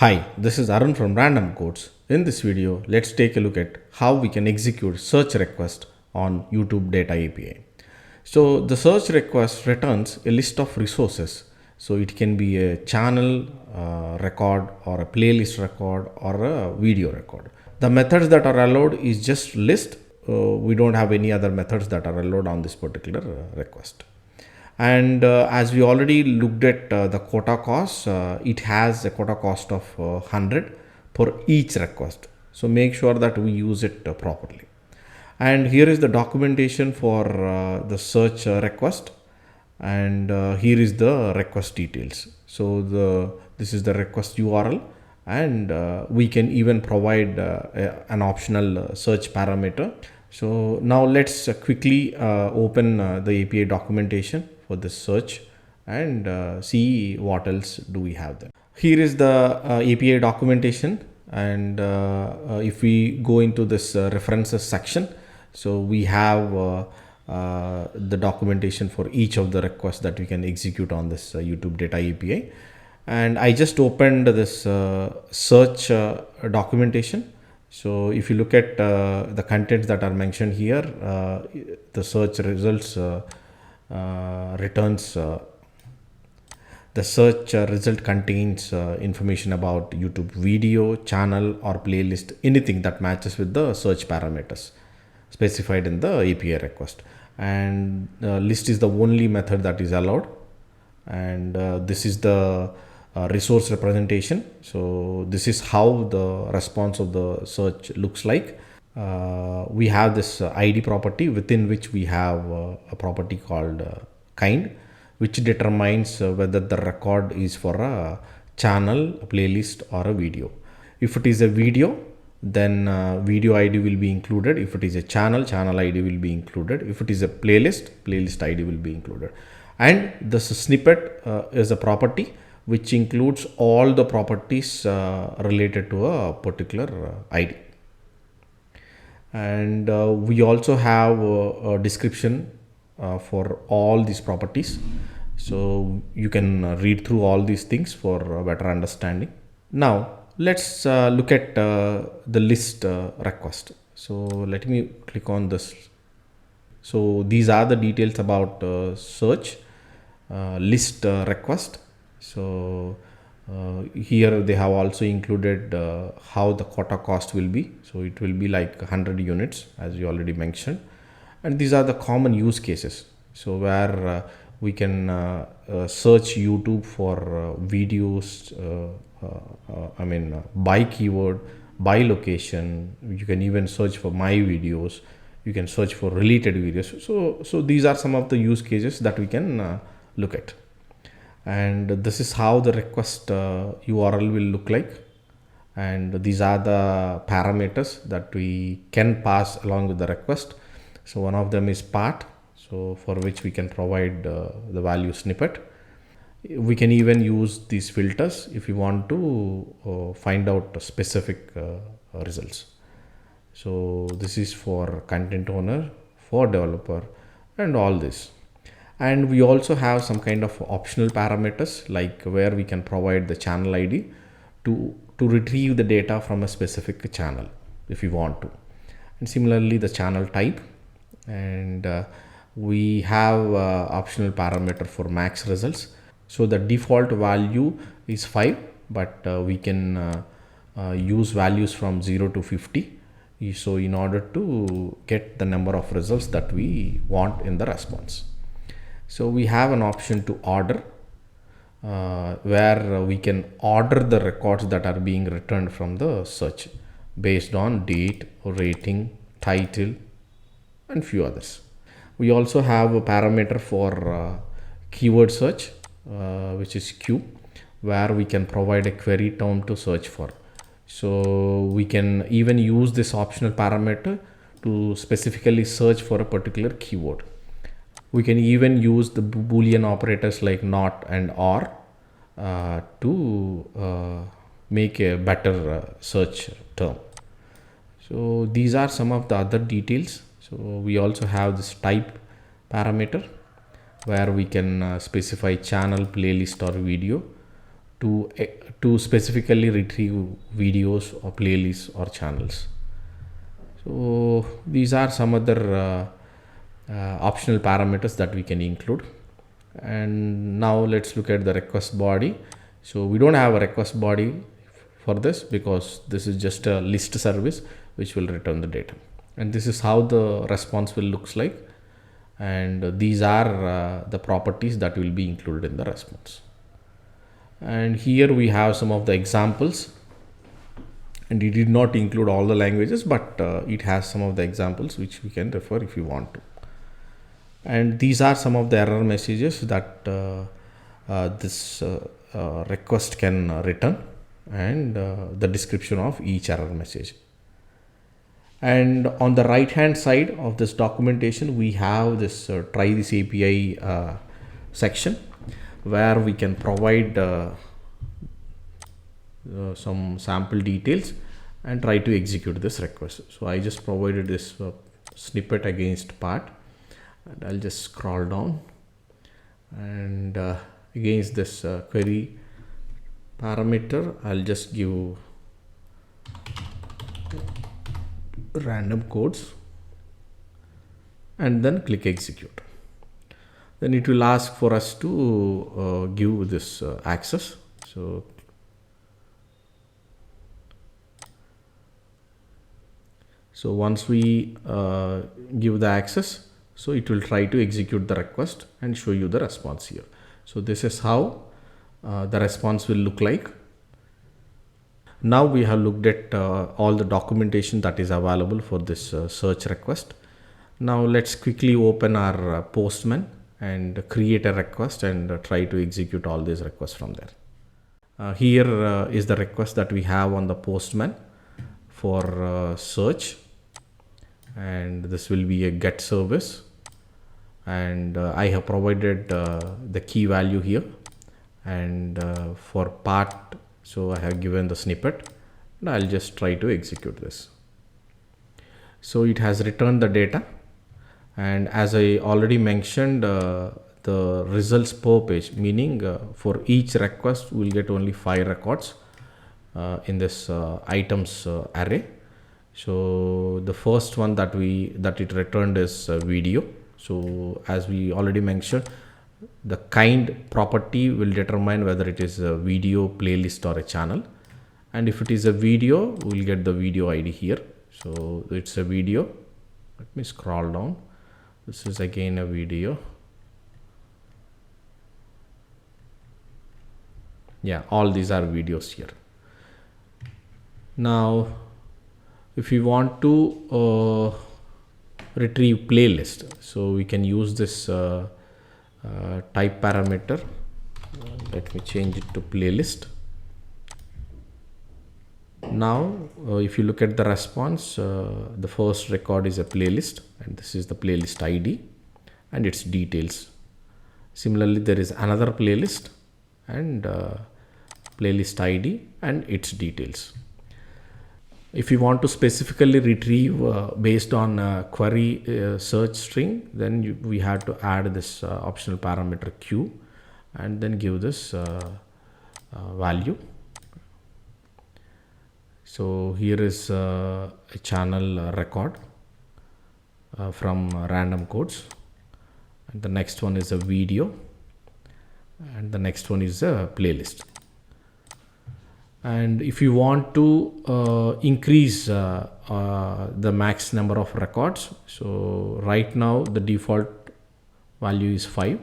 Hi, this is Arun from Random Codes. In this video, let's take a look at how we can execute search request on YouTube Data API. So the search request returns a list of resources. So it can be a channel record or a playlist record or a video record. The methods that are allowed is just list. We don't have any other methods that are allowed on this particular request. And as we already looked at the quota cost, it has a quota cost of 100 for each request. So make sure that we use it properly. And here is the documentation for the search request, and here is the request details. So this is the request URL, and we can even provide an optional search parameter. So now let's quickly open the API documentation for this search and see what else do we have there. Here is the API documentation, and if we go into this references section, so we have the documentation for each of the requests that we can execute on this YouTube Data API. And I just opened this search documentation. So if you look at the contents that are mentioned here, the search results returns the search result contains information about YouTube video, channel or playlist, anything that matches with the search parameters specified in the API request. And list is the only method that is allowed. And this is the resource representation. So this is how the response of the search looks like. We have this ID property within which we have a property called kind, which determines whether the record is for a channel, a playlist or a video. If it is a video, then video ID will be included. If it is a channel, channel ID will be included. If it is a playlist, playlist ID will be included. And the snippet is a property which includes all the properties related to a particular ID. And we also have a description for all these properties, so you can read through all these things for better understanding. Now let's look at the list request. So let me click on this. So these are the details about search list request. So here they have also included how the quota cost will be. So it will be like 100 units as you already mentioned. And these are the common use cases. So where we can search YouTube for videos, by keyword, by location. You can even search for my videos. You can search for related videos. So these are some of the use cases that we can look at. And this is how the request URL will look like. And these are the parameters that we can pass along with the request. So one of them is part, so for which we can provide the value snippet. We can even use these filters if you want to find out specific results. So this is for content owner, for developer, and all this. And we also have some kind of optional parameters, like where we can provide the channel ID to retrieve the data from a specific channel if you want to. And similarly the channel type. And we have optional parameter for max results. So the default value is 5, but we can use values from 0 to 50. So in order to get the number of results that we want in the response. So we have an option to order, where we can order the records that are being returned from the search based on date, rating, title, and few others. We also have a parameter for keyword search, which is Q, where we can provide a query term to search for. So we can even use this optional parameter to specifically search for a particular keyword. We can even use the Boolean operators like not and or to make a better search term. So these are some of the other details. So we also have this type parameter, where we can specify channel, playlist or video to specifically retrieve videos or playlists or channels. So these are some other optional parameters that we can include. And now let's look at the request body. So we don't have a request body for this because this is just a list service which will return the data, and this is how the response will looks like. And these are the properties that will be included in the response. And here we have some of the examples, and it did not include all the languages, but it has some of the examples which we can refer if you want to. And these are some of the error messages that this request can return, and the description of each error message. And on the right hand side of this documentation, we have this try this API section where we can provide some sample details and try to execute this request. So I just provided this snippet against part, and I'll just scroll down, and against this query parameter, I'll just give random codes and then click execute. Then it will ask for us to give this access. So once we give the access, so it will try to execute the request and show you the response here. So this is how the response will look like. Now we have looked at all the documentation that is available for this search request. Now let's quickly open our Postman and create a request and try to execute all these requests from there. Here is the request that we have on the Postman for search, and this will be a get service, and I have provided the key value here, and for part, so I have given the snippet, and I'll just try to execute this. So it has returned the data, and as I already mentioned, the results per page, meaning for each request we'll get only 5 records in this items array. So the first one that it returned is video. So as we already mentioned, the kind property will determine whether it is a video, playlist, or a channel. And if it is a video, we'll get the video ID here. So it's a video. Let me scroll down. This is again a video. Yeah, all these are videos here. Now if you want to retrieve playlist, so we can use this type parameter. Let me change it to playlist. Now if you look at the response, the first record is a playlist, and this is the playlist ID and its details. Similarly, there is another playlist and playlist ID and its details. If you want to specifically retrieve based on query search string, then we have to add this optional parameter q and then give this value. So here is a channel record from random codes, and the next one is a video, and the next one is a playlist. And if you want to increase the max number of records, so right now the default value is 5,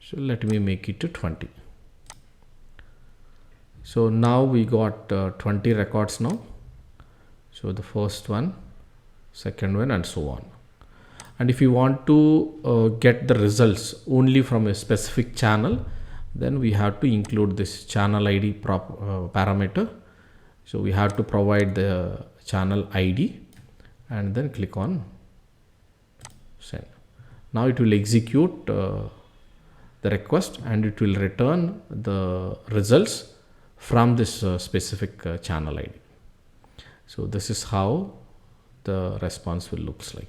so let me make it to 20. So now we got 20 records now. So the first one, second one, and so on. And if you want to get the results only from a specific channel, then we have to include this channel ID parameter. So we have to provide the channel ID and then click on send. Now it will execute the request and it will return the results from this specific channel ID. So this is how the response will looks like.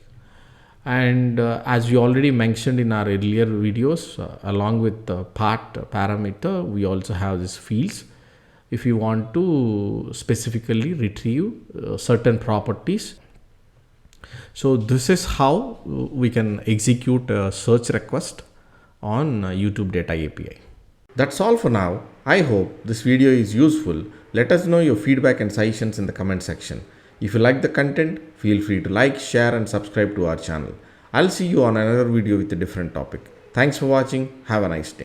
And as we already mentioned in our earlier videos, along with the path parameter, we also have these fields. If you want to specifically retrieve certain properties, so this is how we can execute a search request on YouTube Data API. That's all for now. I hope this video is useful. Let us know your feedback and suggestions in the comment section. If you like the content, feel free to like, share and subscribe to our channel. I'll see you on another video with a different topic. Thanks for watching. Have a nice day.